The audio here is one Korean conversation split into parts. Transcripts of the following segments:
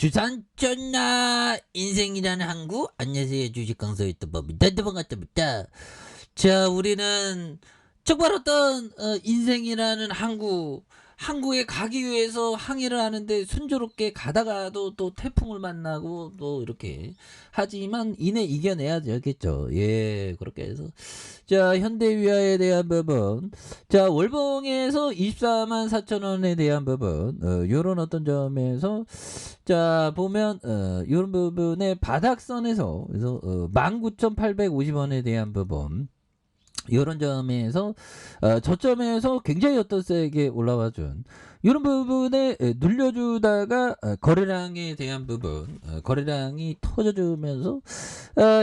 주산 쩐나 인생이라는 항구. 안녕하세요, 주식 강사 유튜버입니다. 반갑습니다. 자, 우리는 정말 어떤 인생이라는 항구에 가기 위해서 항해를 하는데 순조롭게 가다가도 또 태풍을 만나고 또 이렇게 하지만 이겨내야겠죠. 예, 그렇게 해서 자, 현대위아에 대한 부분, 자, 월봉에서 24만 4천 원에 대한 부분, 요런 어떤 점에서 자, 보면 요런 부분의 바닥선에서 그래서 19,850원에 대한 부분, 이런 점에서 저점에서 굉장히 어떤 세게 올라와준 이런 부분에 눌려주다가 거래량에 대한 부분, 거래량이 터져주면서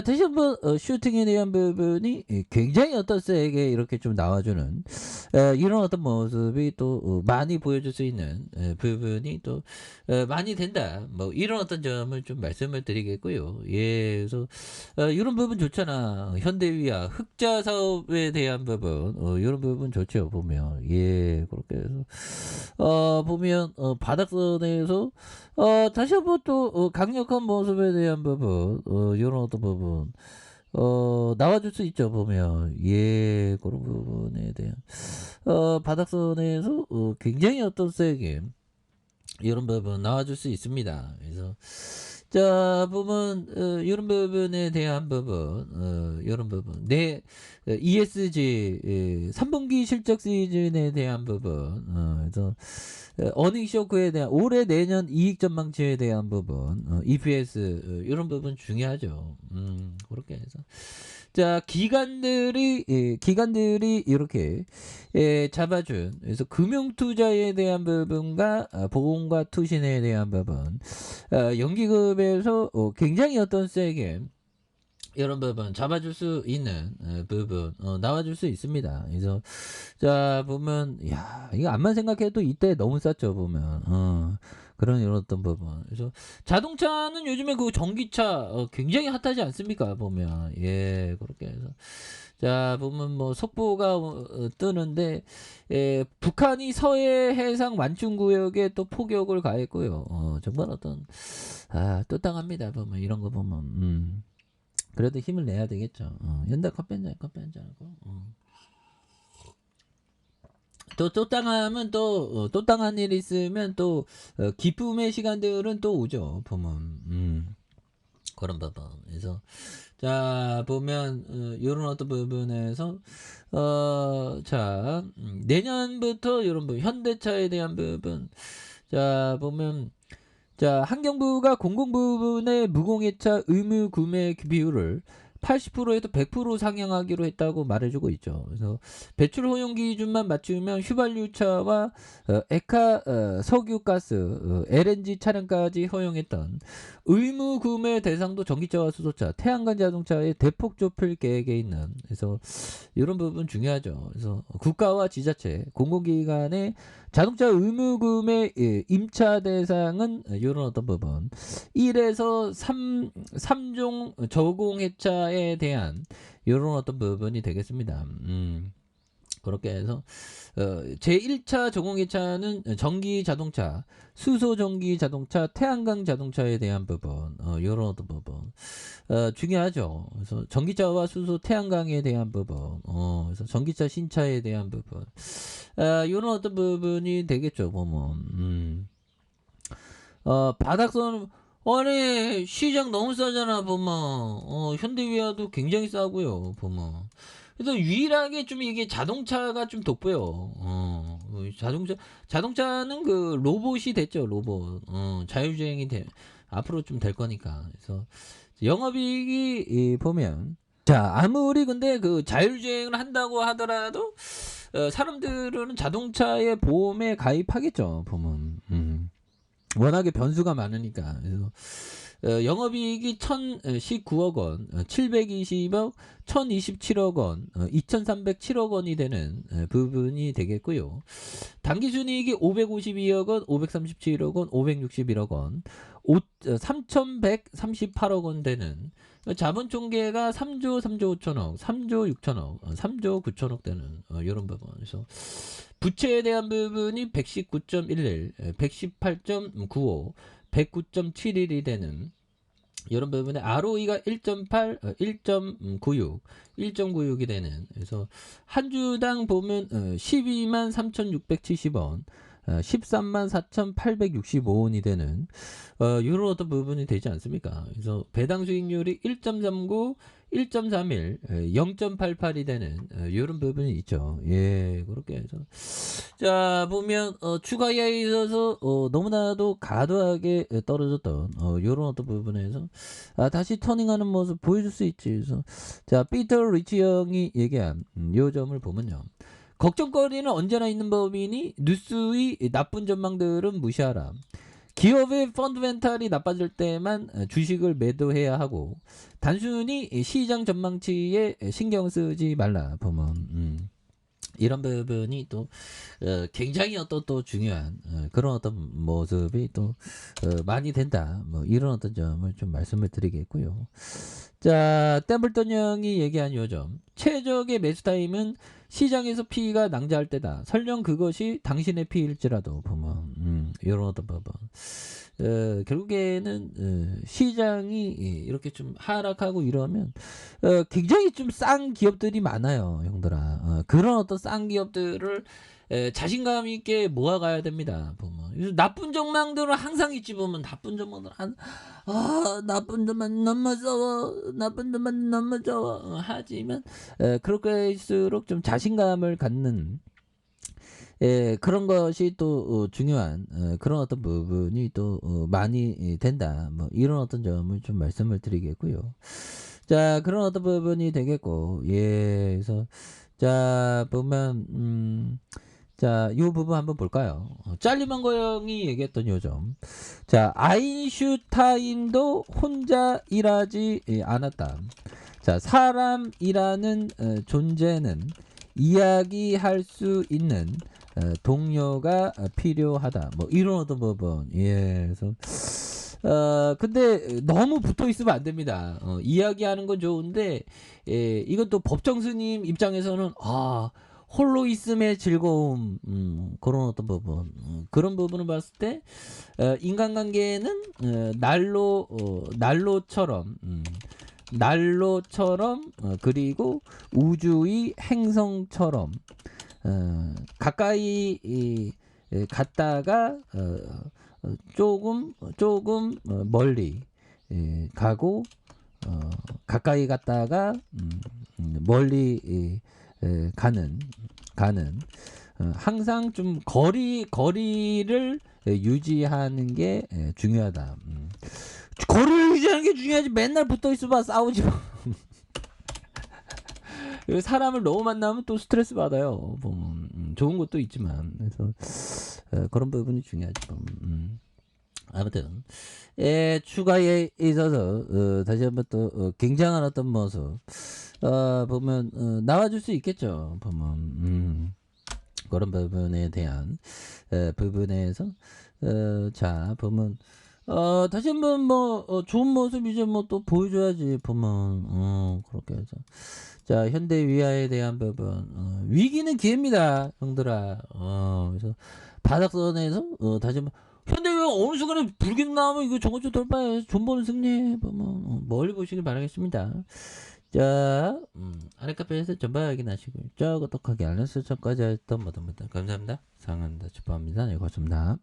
다시 한번 슈팅에 대한 부분이 굉장히 어떤 세게 이렇게 좀 나와주는 이런 어떤 모습이 또 많이 보여줄 수 있는 부분이 또 많이 된다. 뭐 이런 어떤 점을 좀 말씀을 드리겠고요. 예, 그래서 이런 부분 좋잖아. 현대위아 흑자 사업에 대한 부분, 이런 부분 좋죠. 보면 예, 그렇게 해서 보면 바닥선에서 다시 한번 또 강력한 모습에 대한 부분, 이런 어떤 부분. 나와줄 수 있죠. 보면 예, 그런 부분에 대한 바닥선에서 굉장히 어떤 세게 이런 부분 나와줄 수 있습니다. 그래서 자, 보면 이런 부분에 대한 부분, 이런 부분 ESG 3분기 실적 시즌에 대한 부분, 그래서 어닝 쇼크에 대한 올해 내년 이익 전망치에 대한 부분, EPS 이런 부분 중요하죠. 그렇게 해서 자, 기관들이 이렇게 잡아준, 그래서 금융 투자에 대한 부분과 보험과 투신에 대한 부분, 연기급에서 굉장히 어떤 세게 이런 부분 잡아줄 수 있는 부분 나와줄 수 있습니다. 그래서 자, 보면 야, 이거 암만 생각해도 이때 너무 쌌죠. 보면 그런 이런 어떤 부분. 그래서 자동차는 요즘에 그 전기차 굉장히 핫하지 않습니까? 보면 예, 그렇게 해서 자, 보면 뭐 속보가 뜨는데 북한이 서해 해상 완충 구역에 또 포격을 가했고요. 정말 어떤 또 당합니다. 보면 이런 거 보면 그래도 힘을 내야 되겠죠. 연다 커피 한잔 하고. 또 당하면 또 당한 일 있으면 또 기쁨의 시간들은 또 오죠. 보면 그런 부분. 그래서 자, 보면 이런 어떤 부분에서 자, 내년부터 이런 부분 현대차에 대한 부분, 자, 보면 자, 환경부가 공공부문의 무공해차 의무 구매 비율을 80%에서 100% 상향하기로 했다고 말해주고 있죠. 그래서 배출 허용 기준만 맞추면 휘발유차와 에카 석유가스 LNG 차량까지 허용했던 의무 구매 대상도 전기차와 수소차, 태양광 자동차에 대폭 좁힐 계획에 있는, 그래서 이런 부분 중요하죠. 그래서 국가와 지자체, 공공기관의 자동차 의무 구매 임차 대상은 이런 어떤 부분 1에서 3종 저공해차에 대한 이런 어떤 부분이 되겠습니다. 그렇게 해서 제1차 저공해차는 전기 자동차, 수소 전기 자동차, 태양광 자동차에 대한 부분, 이런 어떤 부분 중요하죠. 그래서 전기차와 수소, 태양광에 대한 부분, 그래서 전기차 신차에 대한 부분, 이런 어떤 부분이 되겠죠. 보면 바닥선, 아니 시장 너무 싸잖아. 보면 현대위아도 굉장히 싸고요. 보면 그래서 유일하게 좀 이게 자동차가 좀 돋보여. 자동차는 그 로봇이 됐죠. 로봇. 자율주행이 앞으로 좀 될 거니까. 그래서 영업이익이 보면 자, 아무리 근데 그 자율주행을 한다고 하더라도 사람들은 자동차의 보험에 가입하겠죠. 보면 워낙에 변수가 많으니까. 그래서 영업이익이 1,019억 원, 720억, 1,027억 원, 2,307억 원이 되는 부분이 되겠고요. 당기순이익이 552억 원, 537억 원, 561억 원, 3,138억 원 되는 자본총계가 3조 5천억, 3조 6천억, 3조 9천억 되는 이런 부분. 그래서 부채에 대한 부분이 119.11, 118.95, 109.71이 되는 이런 부분에 ROE가 1.8, 1.96, 1.96이 되는, 그래서 한 주당 보면 12만 3,670원, 13만 4,865원이 되는 이런 어떤 부분이 되지 않습니까? 그래서 배당 수익률이 1.39, 1.31, 0.88이 되는 이런 부분이 있죠. 예, 그렇게 해서 자 보면 추가에 있어서 너무나도 가도하게 떨어졌던 이런 어떤 부분에서 다시 터닝하는 모습 보여줄 수 있지. 그래서 자 피터 리치 형이 얘기한 요 점을 보면요. 걱정거리는 언제나 있는 법이니 뉴스의 나쁜 전망들은 무시하라. 기업의 펀드멘탈이 나빠질 때만 주식을 매도해야 하고 단순히 시장 전망치에 신경 쓰지 말라 보면 이런 부분이 또 굉장히 어떤 또 중요한 그런 어떤 모습이 또 많이 된다. 뭐 이런 어떤 점을 좀 말씀을 드리겠고요. 자, 템블턴 형이 얘기한 요점. 최적의 매수 타임은 시장에서 피가 낭자할 때다. 설령 그것이 당신의 피일지라도 보면 이런 어떤 부분. 결국에는 시장이 이렇게 좀 하락하고 이러면 굉장히 좀 싼 기업들이 많아요, 형들아. 그런 어떤 싼 기업들을 자신감 있게 모아가야 됩니다. 보면 나쁜 전망들은 항상 있지. 보면 나쁜 전망들 나쁜 점만 너무 무서워, 나쁜 점만 너무 무서워 하지만 그렇게 할수록 좀 자신감을 갖는 그런 것이 또 중요한 그런 어떤 부분이 또 많이 된다. 뭐 이런 어떤 점을 좀 말씀을 드리겠고요. 자, 그런 어떤 부분이 되겠고, 예, 그래서 자 보면 자, 이 부분 한번 볼까요? 짤리만거 형이 얘기했던 요점. 자, 아인슈타인도 혼자 일하지 않았다. 자, 사람이라는 존재는 이야기할 수 있는 동료가 필요하다. 뭐 이런 어떤 부분. 예, 그래서 근데 너무 붙어 있으면 안 됩니다. 이야기하는 건 좋은데 이것도 법정 스님 입장에서는 홀로 있음의 즐거움, 그런 어떤 부분, 그런 부분을 봤을 때 인간관계는 난로처럼 그리고 우주의 행성처럼 가까이 갔다가 조금 멀리 가고 가까이 갔다가 멀리 가는 항상 좀 거리를 유지하는 게 중요하다. 거리를 유지하는 게 중요하지. 맨날 붙어 있어봐 싸우지 마. 사람을 너무 만나면 또 스트레스 받아요. 좋은 것도 있지만 그래서 그런 부분이 중요하지. 아무튼 추가에 있어서 다시 한번 또 굉장한 어떤 모습 보면 나와줄 수 있겠죠. 보면 그런 부분에 대한 부분에서 자 보면 다시 한번 뭐 좋은 모습 이제 뭐 또 보여줘야지. 보면 그렇게 해서 자 현대 위아에 대한 부분 위기는 기회입니다, 형들아. 그래서 바닥선에서 다시 한번 현대 위아 어느 순간에 불길 나오면 이거 저것 좀 돌파해서 존버는 승리해. 보면 멀리 보시길 바라겠습니다. 자, 아랫카페에서 전방 확인하시고, 저 똑똑하게 알람 설정까지 했던 모든 분들 감사합니다. 사랑합니다. 축복합니다. 네, 고맙습니다.